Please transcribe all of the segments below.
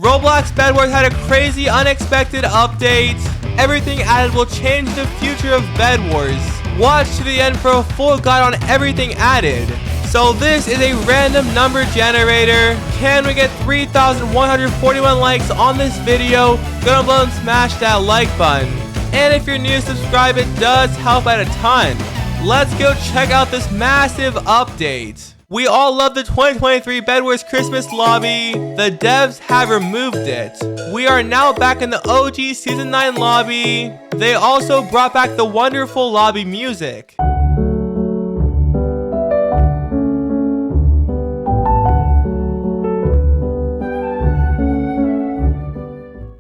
Roblox Bedwars had a crazy, unexpected update. Everything added will change the future of Bedwars. Watch to the end for a full guide on everything added. So this is a random number generator. Can we get 3,141 likes on this video? Go below and smash that like button. And if you're new, subscribe, it does help out a ton. Let's go check out this massive update. We all love the 2023 Bedwars Christmas lobby. The devs have removed it. We are now back in the OG Season 9 lobby. They also brought back the wonderful lobby music.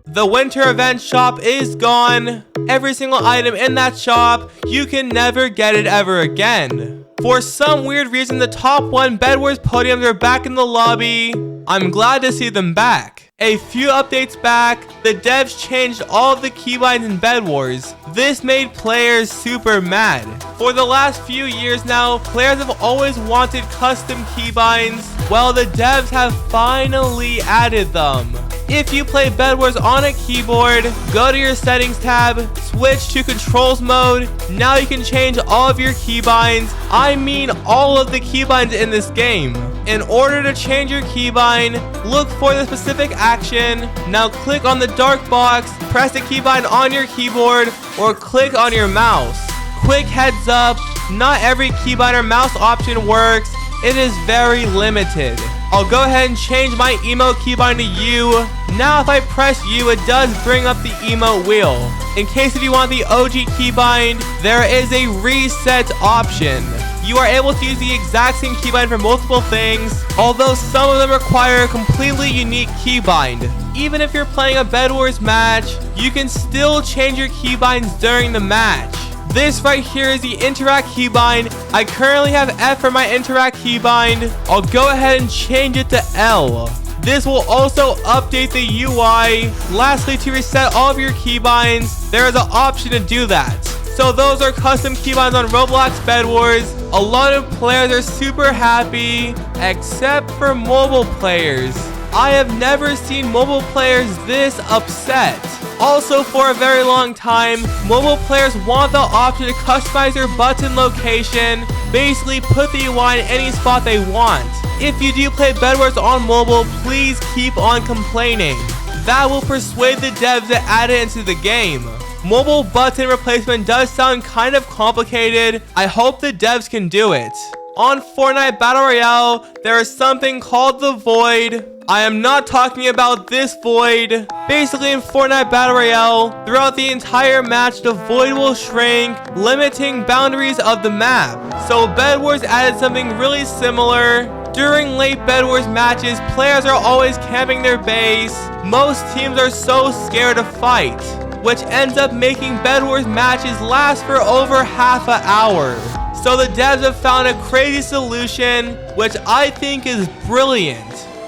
The winter event shop is gone. Every single item in that shop, you can never get it ever again. For some weird reason, the top 1 Bedwars podiums are back in the lobby. I'm glad to see them back. A few updates back, the devs changed all of the keybinds in Bedwars. This made players super mad. For the last few years now, players have always wanted custom keybinds. Well, the devs have finally added them. If you play Bedwars on a keyboard, go to your settings tab, switch to controls mode. Now you can change all of your keybinds. I mean all of the keybinds in this game. In order to change your keybind, look for the specific action. Now click on the dark box, press the keybind on your keyboard, or click on your mouse. Quick heads up, not every keybind or mouse option works. It is very limited. I'll go ahead and change my emote keybind to U. Now if I press U, it does bring up the emote wheel. In case if you want the OG keybind, there is a reset option. You are able to use the exact same keybind for multiple things, although some of them require a completely unique keybind. Even if you're playing a Bedwars match, you can still change your keybinds during the match. This right here is the interact keybind. I currently have F for my interact keybind. I'll go ahead and change it to L. This will also update the UI. Lastly, to reset all of your keybinds, there is an option to do that. So those are custom keybinds on Roblox Bedwars. A lot of players are super happy, except for mobile players. I have never seen mobile players this upset. Also, for a very long time, mobile players want the option to customize your button location, basically put the UI in any spot they want. If you do play Bedwars on mobile, please keep on complaining. That will persuade the devs to add it into the game. Mobile button replacement does sound kind of complicated. I hope the devs can do it. On Fortnite Battle Royale, there is something called the Void. I am not talking about this Void. Basically, in Fortnite Battle Royale, throughout the entire match, the Void will shrink, limiting boundaries of the map. So Bedwars added something really similar. During late Bedwars matches, players are always camping their base. Most teams are so scared to fight, which ends up making Bedwars matches last for over half an hour. So the devs have found a crazy solution, which I think is brilliant.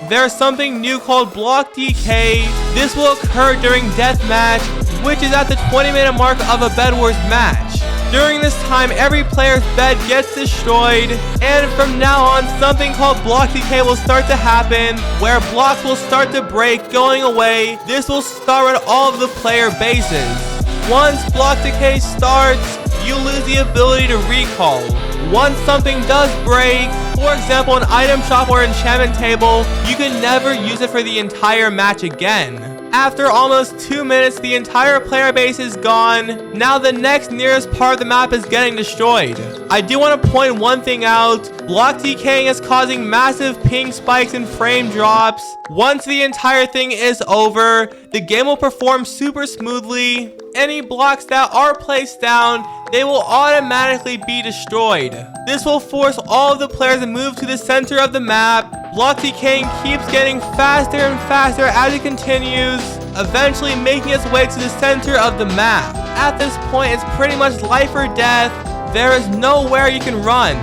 There's something new called block DECAY. This will occur during deathmatch, which is at the 20-minute mark of a Bedwars match. During this time, every player's bed gets destroyed, and from now on, something called block DECAY will start to happen, where blocks will start to break, going away. This will start at all of the player bases. Once block DECAY starts, you lose the ability to recall. Once something does break, for example an item shop or enchantment table, you can never use it for the entire match again. After almost 2 minutes, the entire player base is gone. Now the next nearest part of the map is getting destroyed. I do want to point one thing out. Block decaying is causing massive ping spikes and frame drops. Once the entire thing is over, the game will perform super smoothly. Any blocks that are placed down, they will automatically be destroyed. This will force all of the players to move to the center of the map. Block decaying keeps getting faster and faster as it continues, eventually making its way to the center of the map. At this point, it's pretty much life or death. There is nowhere you can run.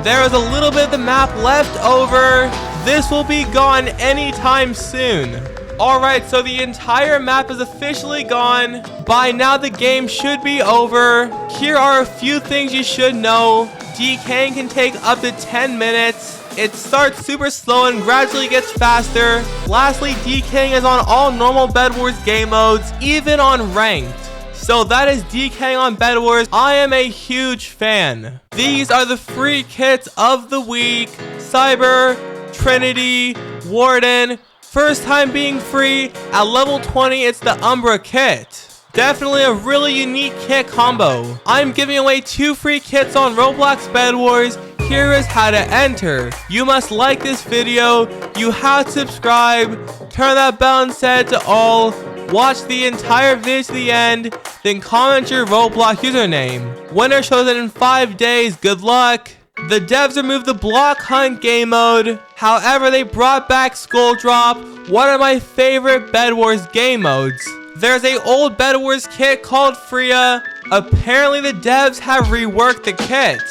There is a little bit of the map left over. This will be gone anytime soon. Alright, so the entire map is officially gone. By now the game should be over. Here are a few things you should know. Decaying can take up to 10 minutes. It starts super slow and gradually gets faster. Lastly, decaying is on all normal Bed Wars game modes, even on ranked. So that is decaying on Bed Wars. I am a huge fan. These are the free kits of the week. Cyber, Trinity, Warden. First time being free. At level 20, it's the Umbra kit. Definitely a really unique kit combo. I'm giving away 2 free kits on Roblox Bedwars. Here is how to enter. You must like this video. You have to subscribe. Turn that bell and set to all. Watch the entire video to the end. Then comment your Roblox username. Winner shows it in 5 days. Good luck. The devs removed the block hunt game mode. However, they brought back Skull Drop, one of my favorite Bed Wars game modes. There's a old Bed Wars kit called FREIYA. Apparently the devs have reworked the kit.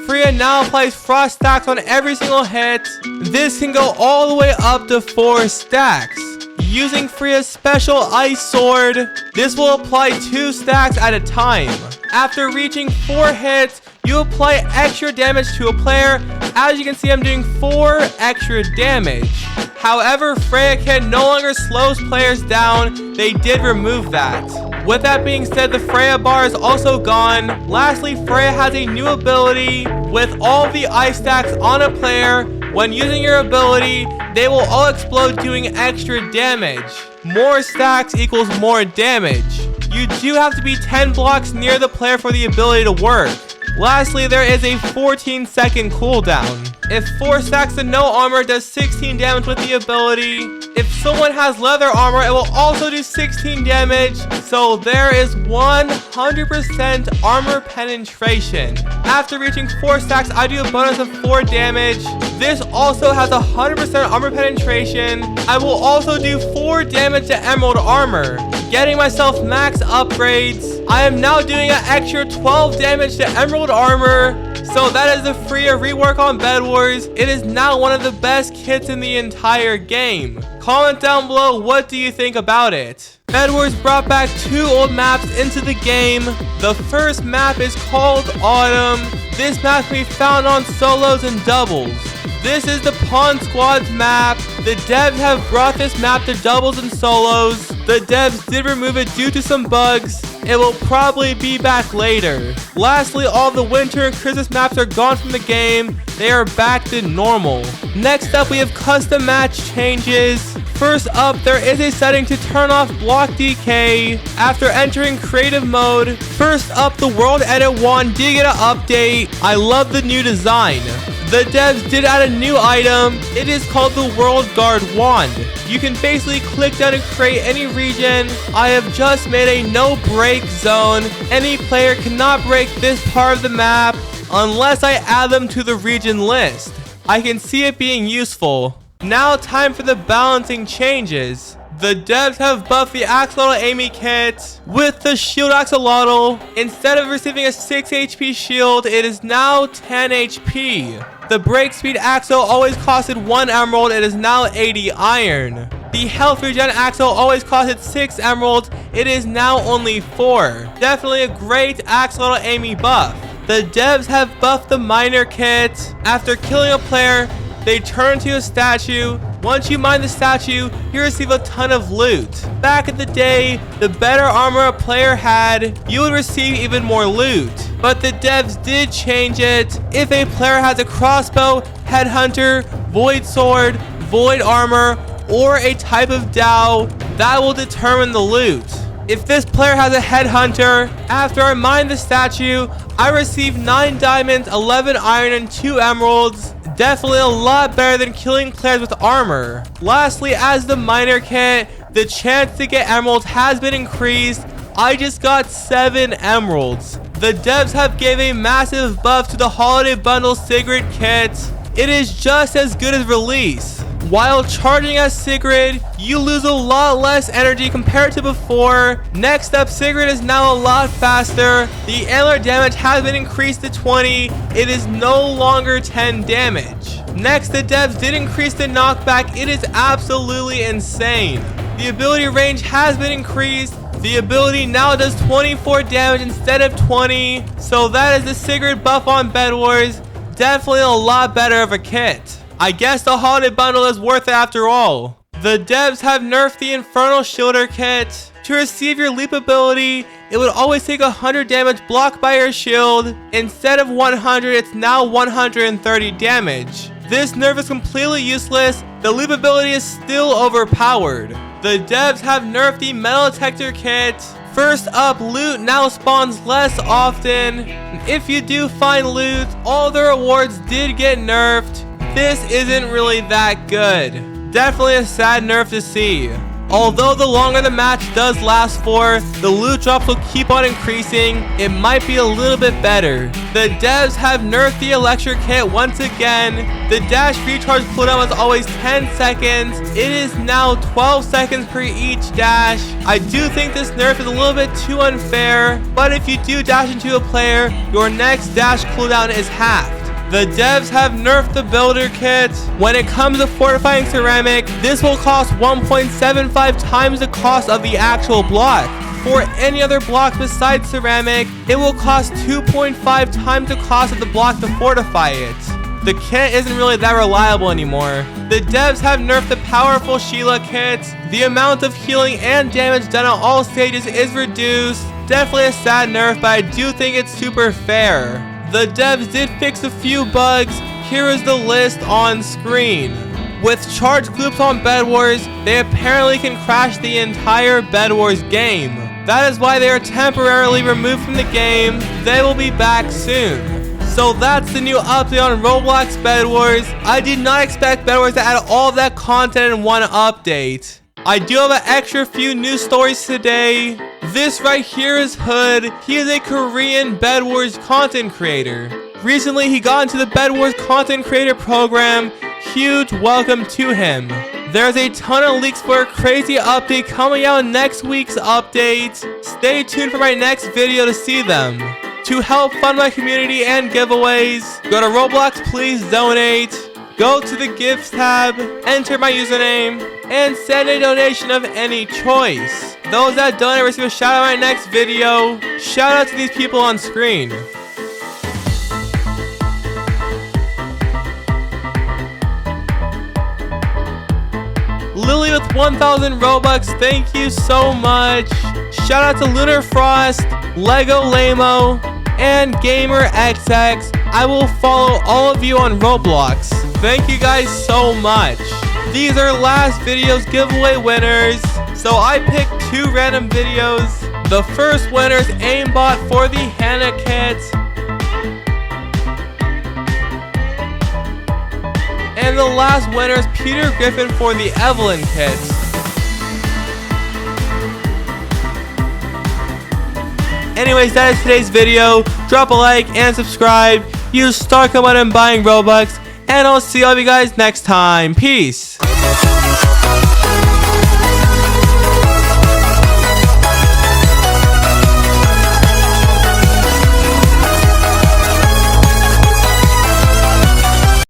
FREIYA now applies frost stacks on every single hit. This can go all the way up to 4 stacks. Using FREIYA's special ice sword, this will apply 2 stacks at a time. After reaching 4 hits, you apply extra damage to a player. As you can see, I'm doing 4 extra damage. However, FREIYA kit no longer slows players down. They did remove that. With that being said, the FREIYA bar is also gone. Lastly, FREIYA has a new ability. With all the ice stacks on a player, when using your ability, they will all explode doing extra damage. More stacks equals more damage. You do have to be 10 blocks near the player for the ability to work. Lastly, there is a 14-second cooldown. If 4 stacks of no armor does 16 damage with the ability. If someone has leather armor, it will also do 16 damage. So there is 100% armor penetration. After reaching 4 stacks, I do a bonus of 4 damage. This also has 100% armor penetration. I will also do 4 damage to emerald armor, getting myself max upgrades. I am now doing an extra 12 damage to emerald armor. So that is the FREIYA rework on Bed Wars. It is now one of the best kits in the entire game. Comment down below, what do you think about it? Bed Wars brought back 2 old maps into the game. The first map is called Autumn. This map can be found on solos and doubles. This is the Pawn Squad's map. The devs have brought this map to doubles and solos. The devs did remove it due to some bugs. It will probably be back later. Lastly, all the winter and Christmas maps are gone from the game. They are back to normal. Next up, we have custom match changes. First up, there is a setting to turn off block decay after entering creative mode. First up, the world edit wand did get an update. I love the new design. The devs did add a new item. It is called the World Guard Wand. You can basically click down and create any region. I have just made a no break zone. Any player cannot break this part of the map unless I add them to the region list. I can see it being useful. Now time for the balancing changes. The devs have buffed the axolotl Amy kit with the shield axolotl. Instead of receiving a 6 HP shield, it is now 10 HP. The break speed axo always costed 1 emerald. It is now 80 iron. The health regen axo always costed 6 emeralds. It is now only 4. Definitely a great axolotl Amy buff. The devs have buffed the miner kit. After killing a player, they turn to a statue. Once you mine the statue, you receive a ton of loot. Back in the day, the better armor a player had, you would receive even more loot. But the devs did change it. If a player has a crossbow, headhunter, void sword, void armor, or a type of Dow, that will determine the loot. If this player has a headhunter, after I mine the statue, I receive 9 diamonds, 11 iron, and 2 emeralds. Definitely a lot better than killing players with armor. Lastly, as the miner kit, the chance to get emeralds has been increased. I just got 7 emeralds. The devs have gave a massive buff to the holiday bundle SIGRID kit. It is just as good as release. While charging as SIGRID, you lose a lot less energy compared to before. Next up, SIGRID is now a lot faster. The antler damage has been increased to 20. It is no longer 10 damage. Next, the devs did increase the knockback. It is absolutely insane. The ability range has been increased. The ability now does 24 damage instead of 20. So that is the SIGRID buff on Bed Wars. Definitely a lot better of a kit. I guess the holiday bundle is worth it after all. The devs have nerfed the Infernal Shielder kit. To receive your leap ability, it would always take 100 damage blocked by your shield. Instead of 100, it's now 130 damage. This nerf is completely useless. The leap ability is still overpowered. The devs have nerfed the metal detector kit. First up, loot now spawns less often. If you do find loot, all the rewards did get nerfed. This isn't really that good. Definitely a sad nerf to see. Although the longer the match does last for, the loot drops will keep on increasing. It might be a little bit better. The devs have nerfed the ELEKTRA kit once again. The dash recharge cooldown was always 10 seconds. It is now 12 seconds per each dash. I do think this nerf is a little bit too unfair, but if you do dash into a player, your next dash cooldown is halved. The devs have nerfed the builder kit. When it comes to fortifying ceramic, this will cost 1.75 times the cost of the actual block. For any other block besides ceramic, it will cost 2.5 times the cost of the block to fortify it. The kit isn't really that reliable anymore. The devs have nerfed the powerful SHEILA kit. The amount of healing and damage done at all stages is reduced. Definitely a sad nerf, but I do think it's super fair. The devs did fix a few bugs. Here is the list on screen. With charge gloops on Bedwars, they apparently can crash the entire Bedwars game. That is why they are temporarily removed from the game. They will be back soon. So that's the new update on Roblox Bedwars. I did not expect Bedwars to add all of that content in one update. I do have an extra few news stories today. This right here is Hood. He is a Korean Bedwars content creator. Recently, he got into the Bedwars content creator program. Huge welcome to him. There's a ton of leaks for a crazy update coming out in next week's update. Stay tuned for my next video to see them. To help fund my community and giveaways, go to Roblox, please donate. Go to the gifts tab, enter my username, and send a donation of any choice. Those that donate receive a shout out in my next video. Shout out to these people on screen. Lily with 1,000 Robux, thank you so much. Shout out to Lunar Frost, Lego Lamo, and Gamer XX. I will follow all of you on Roblox. Thank you guys so much. These are last video's giveaway winners. So I picked two random videos. The first winner is aimbot for the Hannah kit. And the last winner is Peter Griffin for the Evelyn kit. Anyways, that is today's video. Drop a like and subscribe. Use star code when buying Robux. And I'll see all of you guys next time. Peace.